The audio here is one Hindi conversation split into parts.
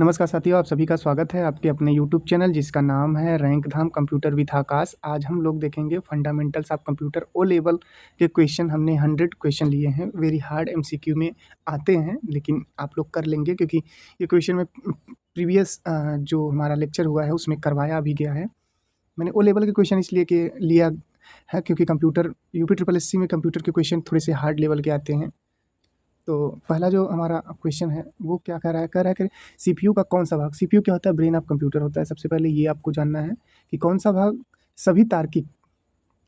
नमस्कार साथियों, आप सभी का स्वागत है आपके अपने यूट्यूब चैनल जिसका नाम है रैंक धाम कंप्यूटर विद आकाश। आज हम लोग देखेंगे fundamentals of computer O level के क्वेश्चन। हमने 100 क्वेश्चन लिए हैं। वेरी हार्ड एमसीक्यू में आते हैं, लेकिन आप लोग कर लेंगे क्योंकि ये क्वेश्चन में प्रीवियस जो हमारा लेक्चर हुआ है उसमें करवाया भी गया है। मैंने ओ लेवल के क्वेश्चन इसलिए कि लिया है क्योंकि कंप्यूटर यूपी में कंप्यूटर के क्वेश्चन थोड़े से हार्ड लेवल के आते हैं। तो पहला जो हमारा क्वेश्चन है वो क्या कह रहा है कि सीपीयू का कौन सा भाग, सीपीयू क्या होता है, ब्रेन ऑफ कंप्यूटर होता है। सबसे पहले ये आपको जानना है कि कौन सा भाग सभी तार्किक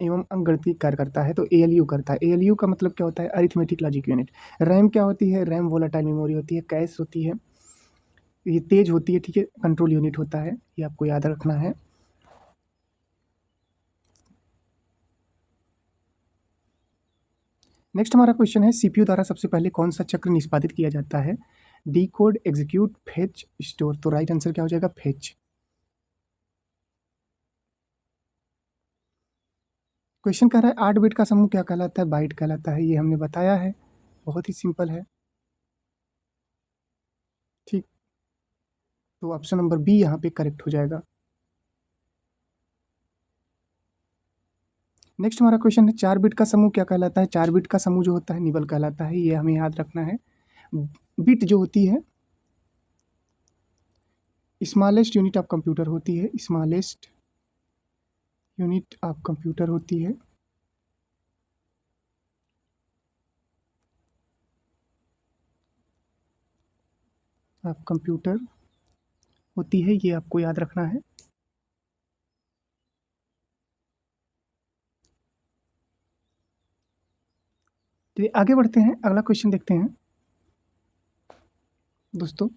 एवं अंकगणितीय कार्य करता है। तो एएलयू करता है। एएलयू का मतलब क्या होता है, अरिथमेटिक लॉजिक यूनिट। रैम क्या होती है, रैम वोलाटाइल मेमोरी होती है, कैश होती है, ये तेज होती है, ठीक है, कंट्रोल यूनिट होता है, ये आपको याद रखना है। नेक्स्ट हमारा क्वेश्चन है सीपीयू द्वारा सबसे पहले कौन सा चक्र निष्पादित किया जाता है, D code, execute, fetch, store. तो राइट आंसर क्या हो जाएगा, फेच। क्वेश्चन कह रहा है 8 बिट का समूह क्या कहलाता है, बाइट कहलाता है। ये हमने बताया है, बहुत ही सिंपल है, ठीक। तो ऑप्शन नंबर बी यहाँ पे करेक्ट हो जाएगा। नेक्स्ट हमारा क्वेश्चन है 4 बिट का समूह क्या कहलाता है। 4 बिट का समूह जो होता है निबल कहलाता है, ये हमें याद रखना है। बिट जो होती है स्मॉलेस्ट यूनिट ऑफ कंप्यूटर होती है, स्मॉलेस्ट यूनिट ऑफ कंप्यूटर होती है। ऑफ कंप्यूटर होती है, ये आपको याद रखना है। चलिए आगे बढ़ते हैं, अगला क्वेश्चन देखते हैं दोस्तों।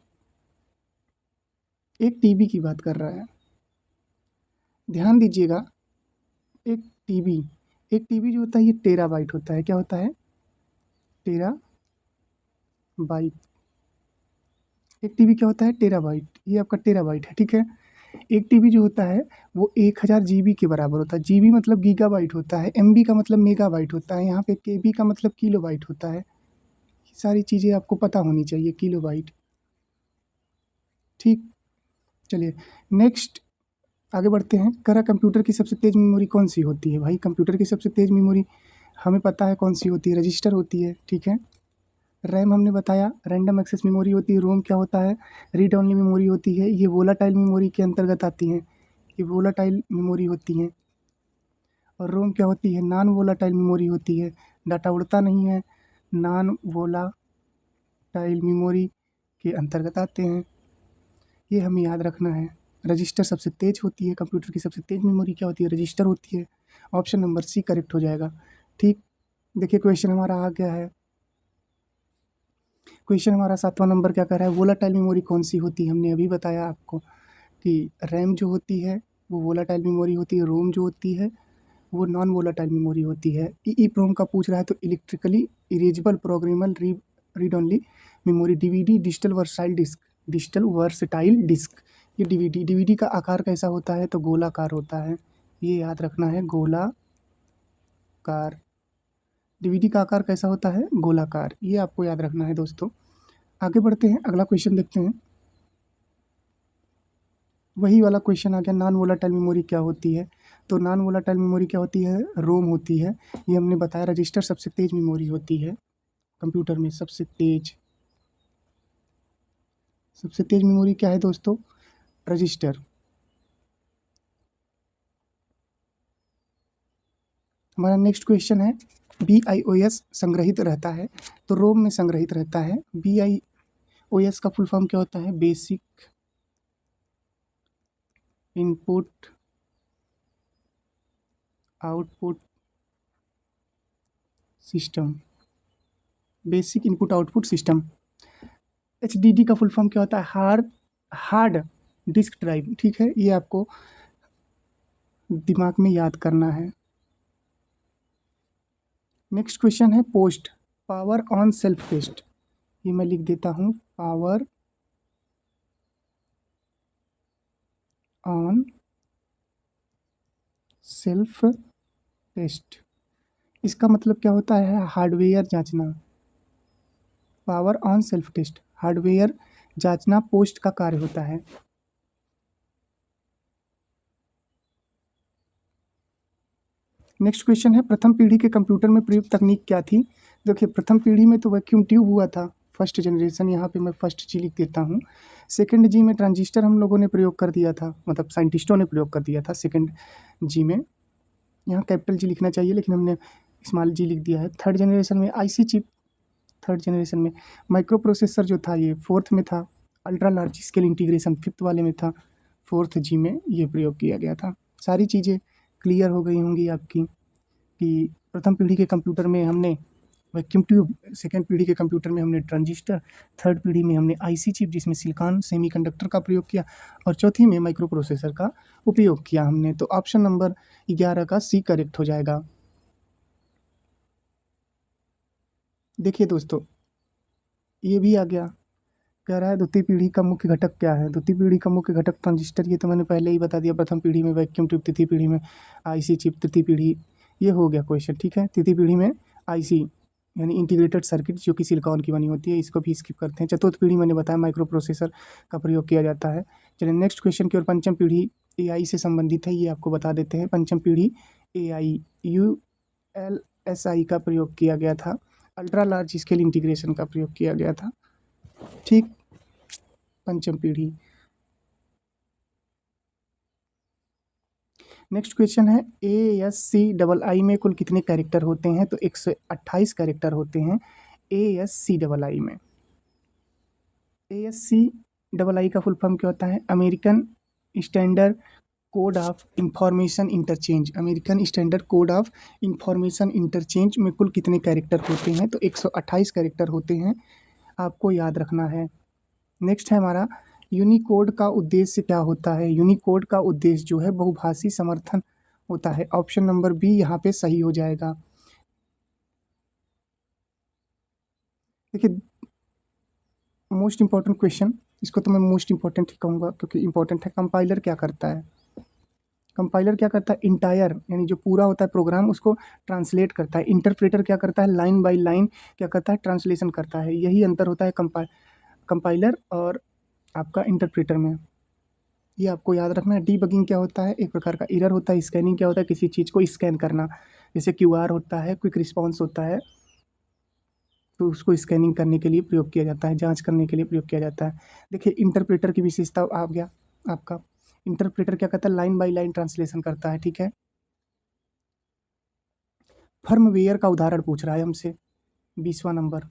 एक टीबी की बात कर रहा है, ध्यान दीजिएगा। एक टीबी एक टीबी जो होता है ये टेराबाइट होता है। क्या होता है, टेराबाइट। एक टीबी क्या होता है, टेराबाइट। ये आपका टेराबाइट है, ठीक है। एक टीबी जो होता है वो 1000 जीबी के बराबर होता है। जीबी मतलब गीगाबाइट होता है, एमबी का मतलब मेगाबाइट होता है, यहाँ पे केबी का मतलब किलोबाइट होता है। ये सारी चीज़ें आपको पता होनी चाहिए, किलोबाइट, ठीक। चलिए नेक्स्ट आगे बढ़ते हैं। करा कंप्यूटर की सबसे तेज़ मेमोरी कौन सी होती है। भाई कंप्यूटर की सबसे तेज़ मेमोरी हमें पता है कौन सी होती है, रजिस्टर होती है, ठीक है। रैम हमने बताया, रैंडम एक्सेस मेमोरी होती है। रोम क्या होता है, रीड ओनली मेमोरी होती है। ये वोलाटाइल मेमोरी के अंतर्गत आती हैं, ये वोलाटाइल मेमोरी होती हैं। और रोम क्या होती है, नॉन वोलाटाइल मेमोरी होती है। डाटा उड़ता नहीं है, नॉन वोलाटाइल मेमोरी के अंतर्गत आते हैं, ये हमें याद रखना है। रजिस्टर सबसे तेज होती है, कंप्यूटर की सबसे तेज मेमोरी क्या होती है, रजिस्टर होती है। ऑप्शन नंबर सी करेक्ट हो जाएगा, ठीक। देखिए क्वेश्चन हमारा आ गया है। क्वेश्चन हमारा 7वां नंबर क्या कर रहा है, वोलाटाइल मेमोरी कौन सी होती है। हमने अभी बताया आपको कि रैम जो होती है वो वोलाटाइल मेमोरी होती है, रोम जो होती है वो नॉन वोलाटाइल मेमोरी होती है। ई प्रोम का पूछ रहा है तो electrically erasable programmable read only memory. DVD digital versatile disc, digital versatile disc. ये डीवीडी, डीवीडी का आकार कैसा होता है, तो गोलाकार होता है, ये याद रखना है, गोलाकार। डीवीडी का आकार कैसा होता है, गोलाकार, ये आपको याद रखना है दोस्तों। आगे बढ़ते हैं, अगला क्वेश्चन देखते हैं। वही वाला क्वेश्चन आ गया, नॉन वोलाटाइल मेमोरी क्या होती है। तो नॉन वोलाटाइल मेमोरी क्या होती है, रोम होती है। ये हमने बताया। रजिस्टर सबसे तेज मेमोरी होती है कंप्यूटर में, सबसे तेज मेमोरी क्या है दोस्तों, रजिस्टर। हमारा नेक्स्ट क्वेश्चन है, BIOS संग्रहित रहता है तो रोम में संग्रहित रहता है। BIOS का फुल फॉर्म क्या होता है, basic input output system, basic input output system. HDD का फुल फॉर्म क्या होता है, हार्ड डिस्क ड्राइव, ठीक है। ये आपको दिमाग में याद करना है। नेक्स्ट क्वेश्चन है POST power on self test. ये मैं लिख देता हूँ, पावर ऑन सेल्फ टेस्ट। इसका मतलब क्या होता है, हार्डवेयर जांचना। Power on self test, hardware जांचना पोस्ट का कार्य होता है। नेक्स्ट क्वेश्चन है, प्रथम पीढ़ी के कंप्यूटर में प्रयुक्त तकनीक क्या थी? देखिए, प्रथम पीढ़ी में तो वैक्यूम ट्यूब हुआ था, फर्स्ट जनरेशन, यहाँ पे मैं फर्स्ट जी लिख देता हूँ। सेकंड जी में ट्रांजिस्टर हम लोगों ने प्रयोग कर दिया था, मतलब साइंटिस्टों ने प्रयोग कर दिया था सेकंड जी में। यहाँ कैपिटल जी लिखना चाहिए लेकिन हमने स्मॉल जी लिख दिया है। थर्ड जनरेशन में आईसी चिप, थर्ड जनरेशन में माइक्रो प्रोसेसर जो था ये फोर्थ में था। Ultra large scale integration fifth वाले में था। फोर्थ जी में ये प्रयोग किया गया था। सारी चीज़ें क्लियर हो गई होंगी आपकी कि प्रथम पीढ़ी के कंप्यूटर में हमने वैक्यूम ट्यूब, सेकेंड पीढ़ी के कंप्यूटर में हमने ट्रांजिस्टर, थर्ड पीढ़ी में हमने आईसी चिप जिसमें सिलिकॉन सेमीकंडक्टर का प्रयोग किया, और चौथी में माइक्रो प्रोसेसर का उपयोग किया हमने। तो ऑप्शन नंबर 11 का सी करेक्ट हो जाएगा। देखिए दोस्तों, ये भी आ गया, कह रहा है द्वितीय पीढ़ी का मुख्य घटक क्या है? द्वितीय पीढ़ी का मुख्य घटक ट्रांजिस्टर, ये तो मैंने पहले ही बता दिया। प्रथम पीढ़ी में वैक्यूम ट्यूब, तृतीय पीढ़ी में आईसी चिप, तृतीय पीढ़ी, ये हो गया क्वेश्चन, ठीक है। तृतीय पीढ़ी में आईसी यानी इंटीग्रेटेड सर्किट जो कि सिलिकॉन की बनी होती है, इसको भी स्किप करते हैं। चतुर्थ पीढ़ी मैंने बताया माइक्रो प्रोसेसर का प्रयोग किया जाता है। चलिए नेक्स्ट क्वेश्चन की ओर। पंचम पीढ़ी एआई से संबंधित है, ये आपको बता देते हैं। पंचम पीढ़ी एआई यूएलएसआई का प्रयोग किया गया था। अल्ट्रा लार्ज स्केल इंटीग्रेशन का प्रयोग किया गया था, ठीक। पंचम पीढ़ी। नेक्स्ट क्वेश्चन है, ASCII में कुल कितने कैरेक्टर होते हैं? तो 128 कैरेक्टर होते हैं ASCII में। ASCII का फुल फॉर्म क्या होता है? American standard code of information interchange. American standard code of information interchange में कुल कितने कैरेक्टर होते हैं? तो 128 कैरेक्टर होते हैं, आपको याद रखना है। नेक्स्ट है हमारा, यूनिकोड का उद्देश्य क्या होता है? यूनिकोड का उद्देश्य जो है बहुभाषी समर्थन होता है। ऑप्शन नंबर बी यहाँ पे सही हो जाएगा। देखिए, मोस्ट इंपॉर्टेंट क्वेश्चन, इसको तो मैं मोस्ट इंपॉर्टेंट ही कहूँगा क्योंकि इंपॉर्टेंट है। कंपाइलर क्या करता है? कंपाइलर क्या करता है? इंटायर यानी जो पूरा होता है प्रोग्राम उसको ट्रांसलेट करता है। इंटरप्रेटर क्या करता है? लाइन बाय लाइन क्या करता है? ट्रांसलेशन करता है। यही अंतर होता है कंपाइलर और आपका इंटरप्रेटर में, ये आपको याद रखना है। डीबगिंग क्या होता है? एक प्रकार का एरर होता है। स्कैनिंग क्या होता है? किसी चीज़ को स्कैन करना, जैसे क्यूआर होता है, क्विक रिस्पॉन्स होता है, तो उसको स्कैनिंग करने के लिए प्रयोग किया जाता है, जांच करने के लिए प्रयोग किया जाता है। देखिए, इंटरप्रेटर की विशेषता आ गया आपका। इंटरप्रेटर क्या करता है? लाइन बाय लाइन ट्रांसलेशन करता है, ठीक है। फर्मवेयर का उदाहरण पूछ रहा है हमसे, 20वां नंबर।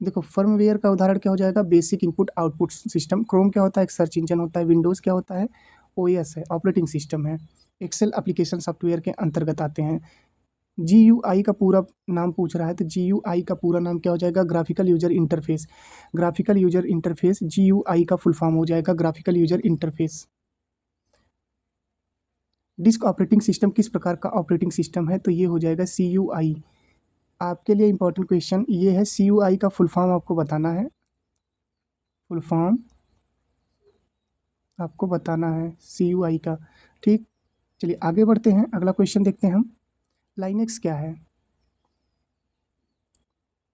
देखो, फर्मवेयर का उदाहरण क्या हो जाएगा? Basic input output system. Chrome क्या होता है? एक सर्च इंजन होता है। विंडोज़ क्या होता है? ओएस है, ऑपरेटिंग सिस्टम है। एक्सेल एप्लीकेशन सॉफ्टवेयर के अंतर्गत आते हैं। जीयूआई का पूरा नाम पूछ रहा है, तो जीयूआई का पूरा नाम क्या हो जाएगा? Graphical user interface. Graphical user interface GUI का फुल फॉर्म हो जाएगा, graphical user interface. Disk operating system किस प्रकार का ऑपरेटिंग सिस्टम है? तो ये हो जाएगा CUI। आपके लिए इंपॉर्टेंट क्वेश्चन ये है, CUI का फुल फॉर्म आपको बताना है। फुल फॉर्म आपको बताना है CUI का, ठीक। चलिए आगे बढ़ते हैं, अगला क्वेश्चन देखते हैं हम। लाइनेक्स क्या है?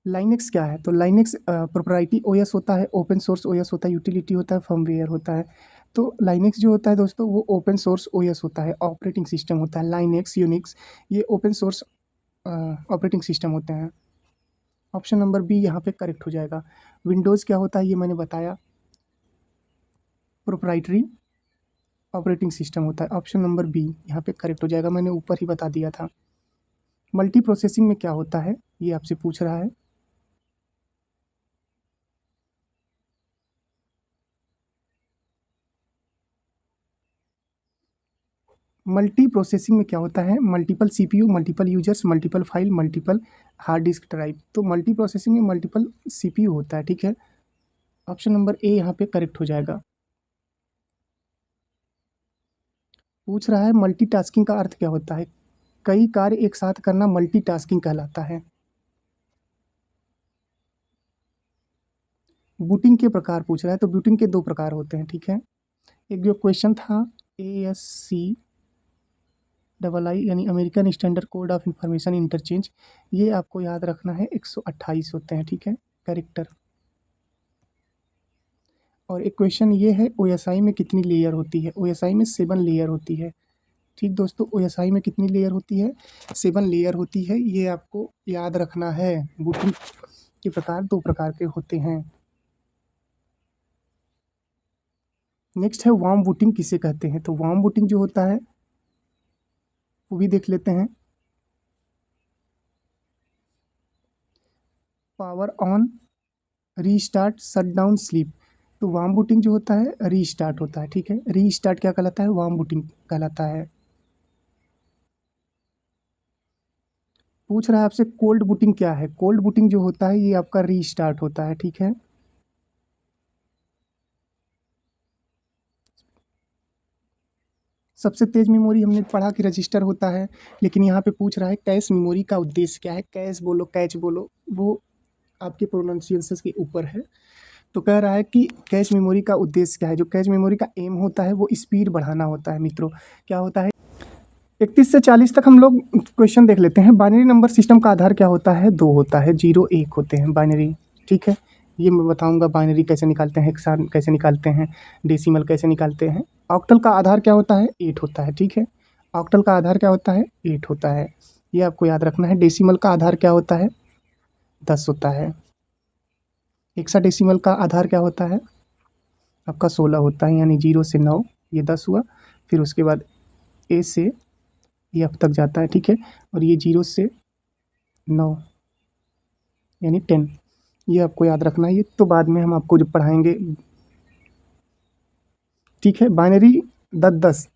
लाइनेक्स क्या है? तो लाइनेक्स प्रोप्राइटरी ओएस होता है, ओपन सोर्स ओएस होता है, यूटिलिटी होता है, फर्मवेयर होता है। तो लाइनेक्स जो होता है दोस्तों, वो ओपन सोर्स ओएस होता है, ऑपरेटिंग सिस्टम होता है। लाइनेक्स, यूनिक्स, ये ओपन सोर्स ऑपरेटिंग सिस्टम होते हैं। ऑप्शन नंबर बी यहाँ पे करेक्ट हो जाएगा। विंडोज़ क्या होता है? ये मैंने बताया, प्रोप्राइटरी ऑपरेटिंग सिस्टम होता है। ऑप्शन नंबर बी यहाँ पे करेक्ट हो जाएगा, मैंने ऊपर ही बता दिया था। मल्टी प्रोसेसिंग में क्या होता है? ये आपसे पूछ रहा है। मल्टी प्रोसेसिंग में क्या होता है? Multiple CPU, multiple users, multiple file, multiple hard disk drive. तो मल्टी प्रोसेसिंग में मल्टीपल सीपीयू होता है, ठीक है। ऑप्शन नंबर ए यहाँ पे करेक्ट हो जाएगा। पूछ रहा है मल्टीटास्किंग का अर्थ क्या होता है? कई कार्य एक साथ करना मल्टीटास्किंग कहलाता है। बूटिंग के प्रकार पूछ रहा है, तो बूटिंग के दो प्रकार होते हैं, ठीक है। एक जो क्वेश्चन था ASCII यानी American standard code of information interchange, ये आपको याद रखना है। 128 होते हैं, ठीक है, कैरेक्टर। और एक क्वेश्चन ये है, ओएसआई में कितनी लेयर होती है? ओएसआई में 7 लेयर होती है। ठीक दोस्तों, ओएसआई में कितनी लेयर होती है? 7 लेयर होती है। ये आपको याद रखना है। बूटिंग के प्रकार 2 प्रकार के होते हैं। नेक्स्ट है वार्म बूटिंग किसे कहते हैं? तो वार्म बूटिंग जो होता है वो भी देख लेते हैं। Power on, restart, shut down, sleep. तो वार्म बूटिंग जो होता है रीस्टार्ट होता है। ठीक है, रीस्टार्ट क्या कहलाता है? वार्म बूटिंग कहलाता है। पूछ रहा है आपसे कोल्ड बूटिंग क्या है? कोल्ड बूटिंग जो होता है ये आपका रीस्टार्ट होता है। ठीक है, सबसे तेज मेमोरी हमने पढ़ा कि रजिस्टर होता है, लेकिन यहाँ पे पूछ रहा है कैश मेमोरी का उद्देश्य क्या है? कैश बोलो, कैच बोलो, वो आपके प्रोनाउंसिएशन के ऊपर है। तो कह रहा है कि कैश मेमोरी का उद्देश्य क्या है? जो कैश मेमोरी का एम होता है वो स्पीड बढ़ाना होता है मित्रों। क्या होता है? 31 से 40 तक हम लोग क्वेश्चन देख लेते हैं। बाइनरी नंबर सिस्टम का आधार क्या होता है? 2 होता है, 0 1 होते हैं बाइनरी। ठीक है, ये मैं बताऊंगा बाइनरी कैसे निकालते हैं, हेक्सा कैसे निकालते हैं, डेसिमल कैसे निकालते हैं। ऑक्टल का आधार क्या होता है? 8 होता है। ठीक है, ऑक्टल का आधार क्या होता है? 8 होता है। ये आपको याद रखना है। डेसिमल का आधार क्या होता है? 10 होता है। हेक्साडेसिमल का आधार क्या होता है? आपका 16 होता है, यानी 0 से 9, ये 10 हुआ। फिर उसके बाद ए से ये एफ तक जाता है। ठीक है, और ये 0 से 9 यानी 10। ये आपको याद रखना है, ये तो बाद में हम आपको जब पढ़ाएंगे। ठीक है, बाइनरी 10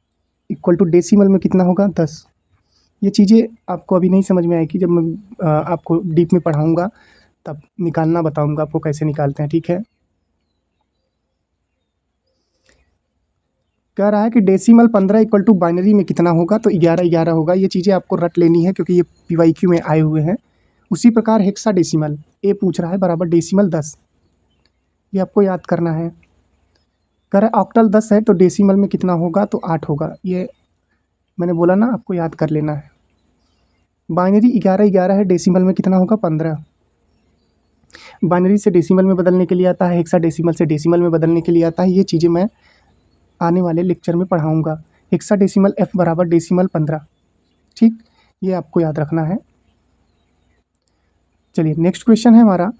इक्वल टू डेसिमल में कितना होगा? 10। ये चीज़ें आपको अभी नहीं समझ में आएगी, जब मैं आपको डीप में पढ़ाऊँगा तब निकालना बताऊँगा आपको कैसे निकालते हैं। ठीक है, कह रहा है कि डेसिमल 15 इक्वल टू बाइनरी में कितना होगा? तो 11 11 होगा। ये चीज़ें आपको रट लेनी है क्योंकि ये पीवाईक्यू में आए हुए हैं। उसी प्रकार हेक्साडेसिमल ए पूछ रहा है बराबर डेसिमल 10, ये आपको याद करना है। कह रहा है ऑक्टल 10 है तो डेसिमल में कितना होगा? तो 8 होगा। ये मैंने बोला ना, आपको याद कर लेना है। बाइनरी 11 11 है, डेसिमल में कितना होगा? 15। बाइनरी से डेसिमल में बदलने के लिए आता है, हेक्साडेसिमल से डेसिमल में बदलने के लिए आता है। ये चीज़ें मैं आने वाले लेक्चर में पढ़ाऊँगा। हेक्साडेसिमल एफ बराबर डेसिमल 15। ठीक, ये आपको याद रखना है। चलिए नेक्स्ट क्वेश्चन है हमारा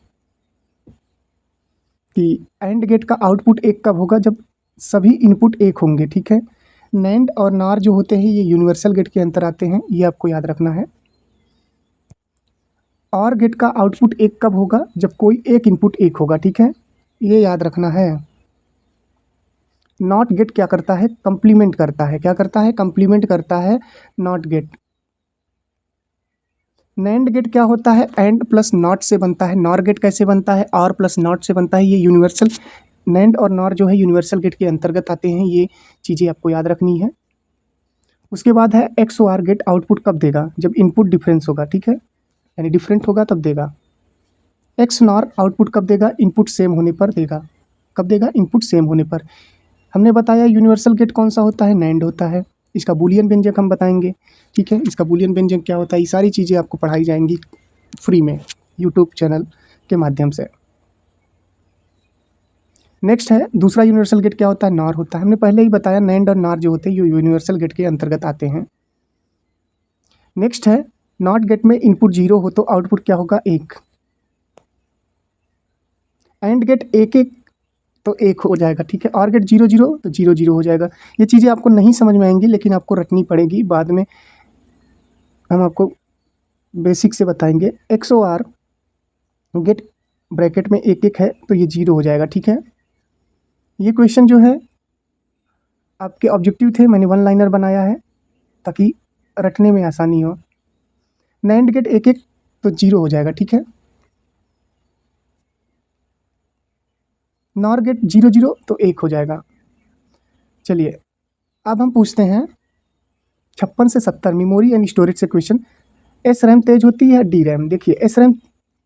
कि एंड गेट का आउटपुट 1 कब होगा? जब सभी इनपुट 1 होंगे। ठीक है, नैंड और नार जो होते हैं ये यूनिवर्सल गेट के अंतर आते हैं, ये आपको याद रखना है। और गेट का आउटपुट 1 कब होगा? जब कोई एक इनपुट 1 होगा। ठीक है, ये याद रखना है। नॉट गेट क्या करता है? कंप्लीमेंट करता है। क्या करता है? कंप्लीमेंट करता है नॉट गेट। नैंड गेट क्या होता है? एंड प्लस नॉट से बनता है। नॉर गेट कैसे बनता है? और प्लस नॉट से बनता है। ये यूनिवर्सल, नैंड और नॉर जो है यूनिवर्सल गेट के अंतर्गत आते हैं। ये चीज़ें आपको याद रखनी है। उसके बाद है X O R gate output कब देगा? जब इनपुट डिफरेंस होगा। ठीक है, यानी डिफरेंट होगा तब देगा। एक्स नॉर आउटपुट कब देगा? इनपुट सेम होने पर देगा। कब देगा? इनपुट सेम होने पर। हमने बताया यूनिवर्सल गेट कौन सा होता है? नैंड होता है। इसका बूलियन व्यंजक हम बताएंगे। ठीक है, इसका बूलियन व्यंजक क्या होता है? ये सारी चीज़ें आपको पढ़ाई जाएंगी फ्री में यूट्यूब चैनल के माध्यम से। नेक्स्ट है दूसरा यूनिवर्सल गेट क्या होता है? नॉर होता है। हमने पहले ही बताया नैंड और नॉर जो होते हैं ये यूनिवर्सल गेट के अंतर्गत आते हैं। नेक्स्ट है नॉट गेट में इनपुट 0 हो तो आउटपुट क्या होगा? 1। एंड गेट 1 1 तो 1 हो जाएगा। ठीक है, और गेट 0 0 तो 0 0 हो जाएगा। ये चीज़ें आपको नहीं समझ में आएंगी, लेकिन आपको रटनी पड़ेगी। बाद में हम आपको बेसिक से बताएंगे। X O R gate bracket में 1 1 है तो ये 0 हो जाएगा। ठीक है, ये क्वेश्चन जो है आपके ऑब्जेक्टिव थे, मैंने 1 लाइनर बनाया है ताकि रटने में आसानी हो। नैंड गेट 1 1 तो 0 हो जाएगा। ठीक है, नॉर गेट 0 0 तो 1 हो जाएगा। चलिए अब हम पूछते हैं 56 से 70 मेमोरी एंड स्टोरेज से क्वेश्चन। एस रैम तेज होती है, डी रैम? देखिए एस रैम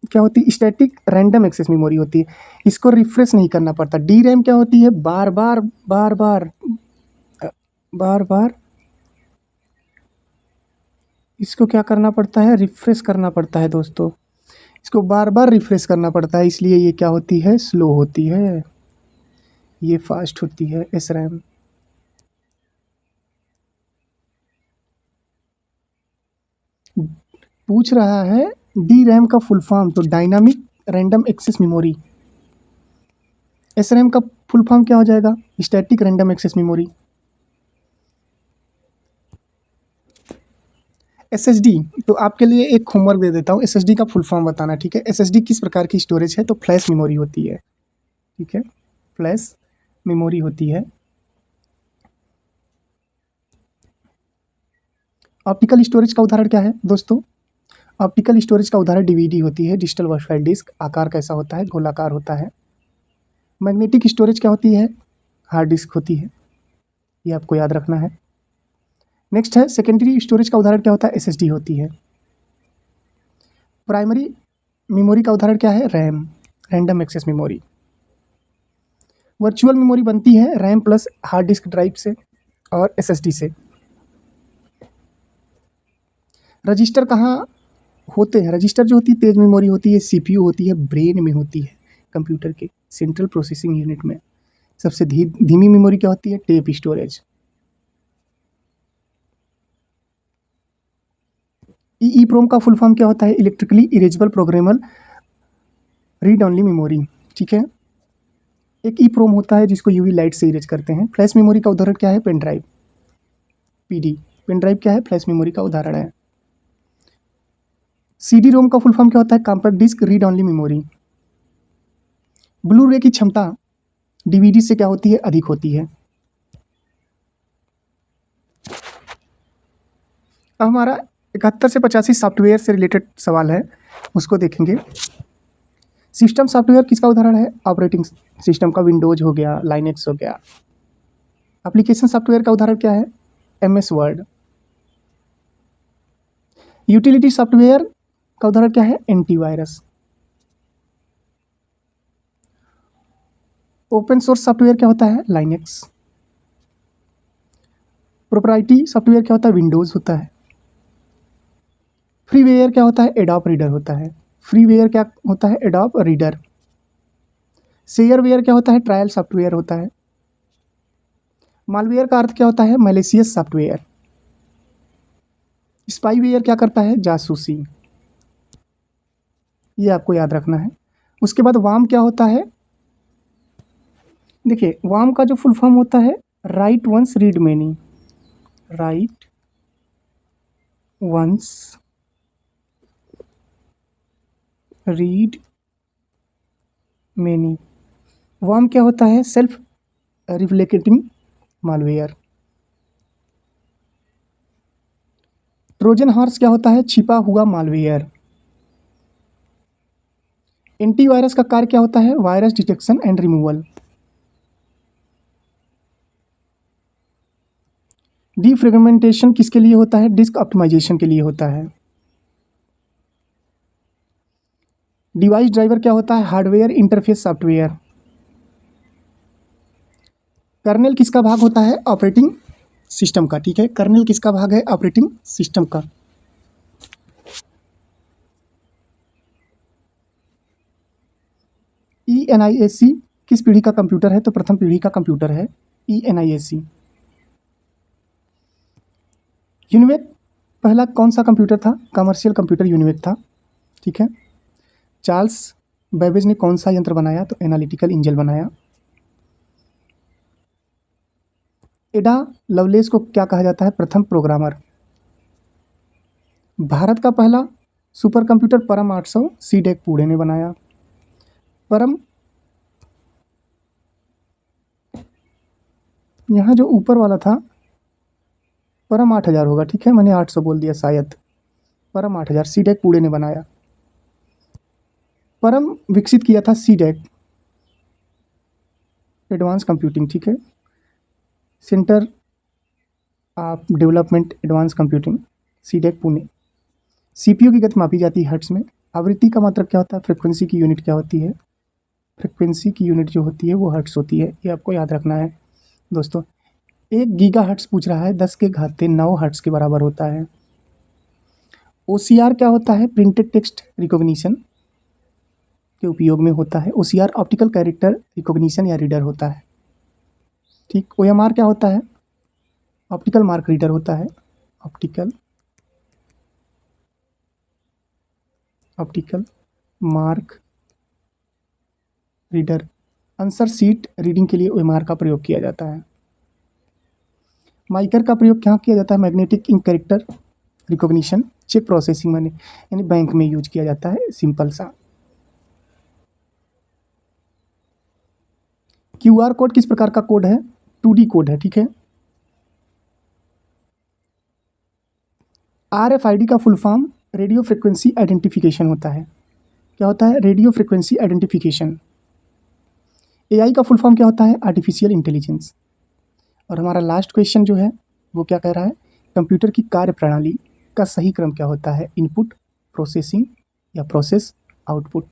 क्या होती है? स्टैटिक रैंडम एक्सेस मेमोरी होती है, इसको रिफ्रेश नहीं करना पड़ता। डी रैम क्या होती है? बार बार बार बार बार बार इसको क्या करना पड़ता है? रिफ्रेश करना पड़ता है दोस्तों। इसको बार बार रिफ्रेश करना पड़ता है, इसलिए ये क्या होती है? स्लो होती है। ये फास्ट होती है एस रैम। पूछ रहा है डी रैम का फुल फॉर्म, तो dynamic random access memory. S RAM का फुल फॉर्म क्या हो जाएगा? Static random access memory. SSD, तो आपके लिए एक होमवर्क दे देता हूँ, एसएसडी का फुल फॉर्म बताना, ठीक है। एसएसडी किस प्रकार की स्टोरेज है? तो फ्लैश मेमोरी होती है, ठीक है, फ्लैश मेमोरी होती है। ऑप्टिकल स्टोरेज का उदाहरण क्या है दोस्तों? ऑप्टिकल स्टोरेज का उदाहरण डीवीडी होती है, डिजिटल वर्चुअल डिस्क। आकार कैसा होता है? गोलाकार होता है। मैग्नेटिक स्टोरेज क्या होती है? हार्ड डिस्क होती है। ये आपको याद रखना है। नेक्स्ट है सेकेंडरी स्टोरेज का उदाहरण क्या होता है? एसएसडी होती है। प्राइमरी मेमोरी का उदाहरण क्या है? RAM, random access memory. Virtual memory बनती है RAM plus hard disk drive से और एसएसडी से। रजिस्टर कहाँ होते हैं? रजिस्टर जो होती है तेज मेमोरी होती है, सीपीयू होती है, ब्रेन में होती है, कंप्यूटर के सेंट्रल प्रोसेसिंग यूनिट में। सबसे धीमी मेमोरी क्या होती है? Tape storage. ईईप्रोम का फुल फॉर्म क्या होता है? Electrically erasable programmable read only memory, ठीक है। एक ईप्रोम होता है जिसको यूवी लाइट से इरेज करते हैं। फ्लैश मेमोरी का उदाहरण क्या है? Pen drive, PD. Pen drive क्या है? फ्लैश मेमोरी का उदाहरण है। सीडी रोम का फुल फॉर्म क्या होता है? Compact disc read only memory. Blu ray की क्षमता डीवीडी से क्या होती है? अधिक होती है। अब हमारा 71 से 85 सॉफ्टवेयर से रिलेटेड सवाल है, उसको देखेंगे। सिस्टम सॉफ्टवेयर किसका उदाहरण है? ऑपरेटिंग सिस्टम का विंडोज हो गया, लाइनेक्स हो गया। एप्लीकेशन सॉफ्टवेयर का उदाहरण क्या है? MS word. यूटिलिटी सॉफ्टवेयर का उदाहरण क्या है? एंटीवायरस। ओपन सोर्स सॉफ्टवेयर क्या होता है? लाइनेक्स। प्रोप्राइटरी सॉफ्टवेयर क्या होता है? विंडोज होता है। फ्रीवेयर क्या होता है? एडोब रीडर होता है। फ्रीवेयर क्या होता है? Adobe reader. शेयरवेयर क्या होता है? ट्रायल सॉफ्टवेयर होता है। मालवेयर का अर्थ क्या होता है? Malicious software. स्पाईवेयर क्या करता है? जासूसी। ये आपको याद रखना है। उसके बाद वार्म क्या होता है? देखिए वार्म का जो फुल फॉर्म होता है write once read many. Write once read many. Worm क्या होता है? Self replicating malware. Trojan horse क्या होता है? छिपा हुआ मालवेयर। एंटीवायरस का कार्य क्या होता है? Virus detection and removal. Defragmentation किसके लिए होता है? डिस्क ऑप्टिमाइजेशन के लिए होता है। डिवाइस ड्राइवर क्या होता है? Hardware interface software. कर्नेल किसका भाग होता है? ऑपरेटिंग सिस्टम का, ठीक है। कर्नेल किसका भाग है? ऑपरेटिंग सिस्टम का। ENIAC किस पीढ़ी का कंप्यूटर है? तो प्रथम पीढ़ी का कंप्यूटर है ENIAC। यूनिवेक पहला कौन सा कंप्यूटर था? कमर्शियल कंप्यूटर यूनिवेक था, ठीक है। चार्ल्स बेबेज ने कौन सा यंत्र बनाया? तो एनालिटिकल इंजन बनाया। एडा लवलेस को क्या कहा जाता है? प्रथम प्रोग्रामर। भारत का पहला सुपर कंप्यूटर परम 800 सीडेक पुणे ने बनाया। परम यहाँ जो ऊपर वाला था परम 8000 होगा, ठीक है, मैंने 800 बोल दिया शायद। परम 8000 सीडेक पुणे ने बनाया। परम विकसित किया था सीडेक, एडवांस कंप्यूटिंग, ठीक है, centre of development advance computing, CDAC Pune. CPU की गति मापी जाती है हर्ट्ज में। आवृत्ति का मात्रक क्या होता है? फ्रिक्वेंसी की यूनिट क्या होती है? फ्रिक्वेंसी की यूनिट जो होती है वो हर्ट्ज होती है, ये आपको याद रखना है दोस्तों। 1 गीगा हर्ट्ज पूछ रहा है, 10⁻9 हर्ट्ज के बराबर होता है। OCR क्या होता है? प्रिंटेड टेक्स्ट रिकॉग्निशन के उपयोग में होता है। OCR ऑप्टिकल कैरेक्टर रिकॉग्निशन या रीडर होता है। ठीक। OMR क्या होता है? ऑप्टिकल मार्क रीडर होता है। Optical mark reader. Answer sheet reading के लिए OMR का प्रयोग किया जाता है। माइकर का प्रयोग क्या किया जाता है? Magnetic ink character recognition, cheque processing में, यानी बैंक में यूज किया जाता है। सिंपल सा। QR कोड किस प्रकार का कोड है? 2D कोड है। ठीक है। RFID का full form radio frequency identification होता है। क्या होता है? Radio frequency identification. AI का फुल फॉर्म क्या होता है? Artificial intelligence. और हमारा लास्ट क्वेश्चन जो है वो क्या कह रहा है? कंप्यूटर की कार्यप्रणाली का सही क्रम क्या होता है? इनपुट, प्रोसेसिंग या प्रोसेस, आउटपुट।